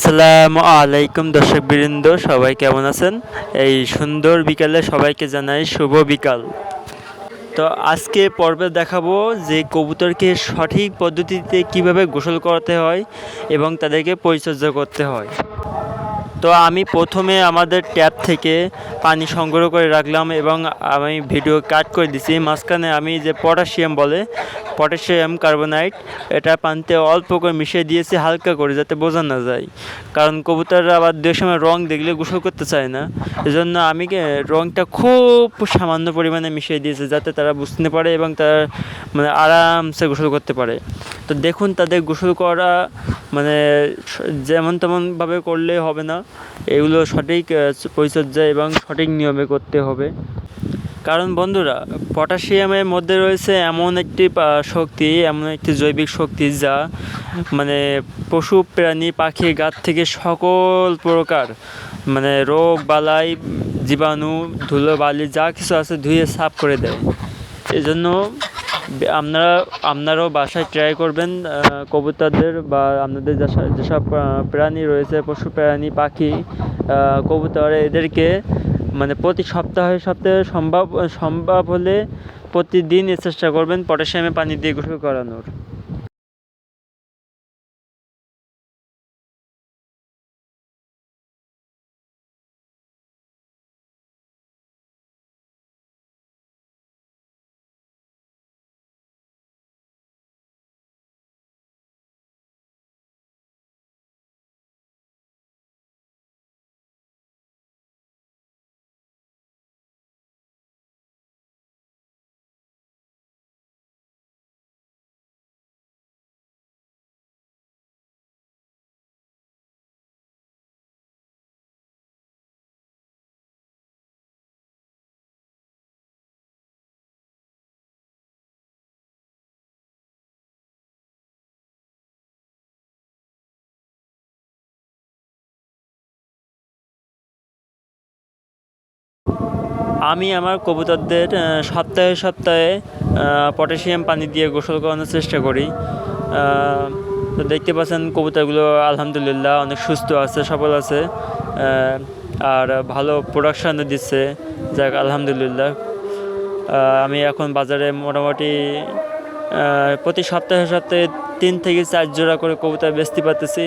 আসসালামু আলাইকুম দর্শকবৃন্দ, সবাই কেমন আছেন? এই সুন্দর বিকালে সবাইকে জানাই শুভ বিকাল। তো আজকে পর্বে দেখাবো যে কবুতরকে সঠিক পদ্ধতিতে কিভাবে গোসল করাতে হয় এবং তাদেরকে পরিচর্যা করতে হয়। তো আমি প্রথমে আমাদের ট্যাপ থেকে পানি সংগ্রহ করে রাখলাম এবং আমি ভিডিও কাট করে দিছি। মাঝখানে আমি যে পটাশিয়াম কার্বনেট এটা পানিতে অল্প করে মিশিয়ে দিয়েছি, হালকা করে, যাতে বোঝা না যায়। কারণ কবুতররা আবার দুই সময় রং দেখলে গোসল করতে চায় না, এজন্য আমি রংটা খুব সামান্য পরিমাণে মিশিয়ে দিয়েছি, যাতে তারা বুঝতে পারে এবং তারা আরামসে গোসল করতে পারে। তো দেখুন, তাদের গোসল করা যেমন তেমনভাবে করলে হবে না, এগুলো সঠিক পরিচর্যা এবং সঠিক নিয়মে করতে হবে। কারণ বন্ধুরা, পটাশিয়ামের মধ্যে রয়েছে এমন একটি জৈবিক শক্তি যা পশু প্রাণী পাখি গাছ থেকে সকল প্রকার রোগ বালাই, জীবাণু, ধুলোবালি যা কিছু আছে ধুয়ে সাফ করে দেয়। এজন্য আপনারাও বাসায় ট্রাই করবেন কবুতরদের বা আপনাদের যেসব প্রাণী রয়েছে, পশু প্রাণী, পাখি, কবুতর, এদেরকে প্রতি সপ্তাহে সম্ভব হলে প্রতিদিন চেষ্টা করবেন পটাশিয়ামে পানি দিয়ে গোসল করানোর। আমি আমার কবুতরদের সপ্তাহে পটাশিয়াম পানি দিয়ে গোসল করানোর চেষ্টা করি। তো দেখতে পাচ্ছেন কবুতরগুলো আলহামদুলিল্লাহ অনেক সুস্থ আছে, সবল আছে, আর ভালো প্রোডাকশানও দিচ্ছে, যাক আলহামদুলিল্লাহ। আমি এখন বাজারে মোটামুটি প্রতি সপ্তাহে 3 থেকে 4 জোড়া করে কবুতর বেচতে পারতেছি।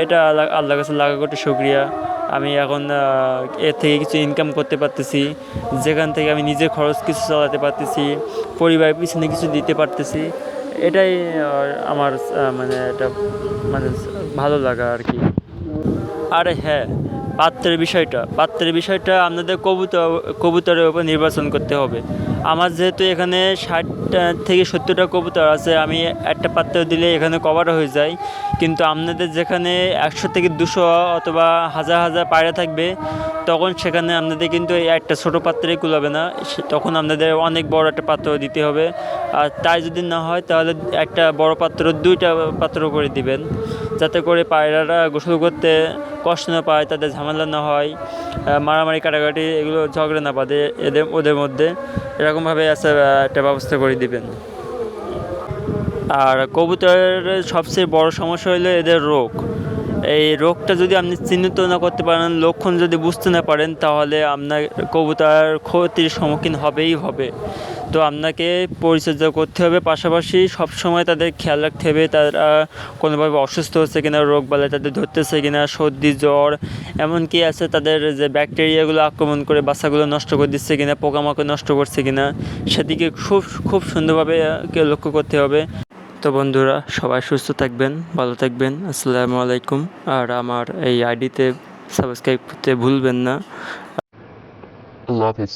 এটা আল্লাহর কাছে লাখ কোটি শুকরিয়া। আমি এখন এর থেকে কিছু ইনকাম করতে পারতেছি, যেখান থেকে আমি নিজের খরচ কিছু চালাতে পারতেছি, পরিবারের পিছনে কিছু দিতে পারতেছি। এটাই আমার এটা ভালো লাগা আর কি। আর হ্যাঁ, পাত্রের বিষয়টা আপনাদের কবুতরের উপর নির্বাচন করতে হবে। আমার যেহেতু এখানে 60 থেকে 70টা কবুতর আছে, আমি একটা পাত্র দিলে এখানে কভার হয়ে যায়। কিন্তু আপনাদের যেখানে 100 থেকে 200 অথবা হাজার পায়রা থাকবে, তখন সেখানে আপনাদের কিন্তু একটা ছোটো পাত্রেই কুলাবে না, তখন আপনাদের অনেক বড় একটা পাত্র দিতে হবে। আর তাই যদি না হয়, তাহলে একটা বড় পাত্র 2টা পাত্র করে দিবেন, যাতে করে পায়রারা গোসল করতে কষ্ট না পায়, তাদের ঝামেলা না হয়, মারামারি কাটাকাটি এগুলো ঝগড়া না বাঁধে ওদের মধ্যে, এরকমভাবে একটা ব্যবস্থা করে দিবেন। আর কবুতরের সবচেয়ে বড় সমস্যা হলো এদের রোগ। এই রোগটা যদি আপনি চিহ্নিত না করতে পারেন, লক্ষণ যদি বুঝতে না পারেন, তাহলে আপনার কবুতর ক্ষতির সম্মুখীন হবেই হবে। তো আপনাকে পরিচর্যা করতে হবে, পাশাপাশি সবসময় তাদের খেয়াল রাখতে হবে তারা কোনোভাবে অসুস্থ হচ্ছে কিনা, রোগ বালাই তাদের ধরতেছে কিনা, সর্দি জ্বর এমনকি আছে তাদের যে ব্যাকটেরিয়াগুলো আক্রমণ করে বাচ্চাগুলো নষ্ট করে দিচ্ছে কিনা, পোকামাকড় নষ্ট করছে কিনা, সেদিকে খুব সুন্দরভাবে লক্ষ্য করতে হবে। তো বন্ধুরা, সবাই সুস্থ থাকবেন, ভালো থাকবেন। আসসালামু আলাইকুম। আর আমার এই আইডিতে সাবস্ক্রাইব করতে ভুলবেন না। আল্লাহ হাফেজ।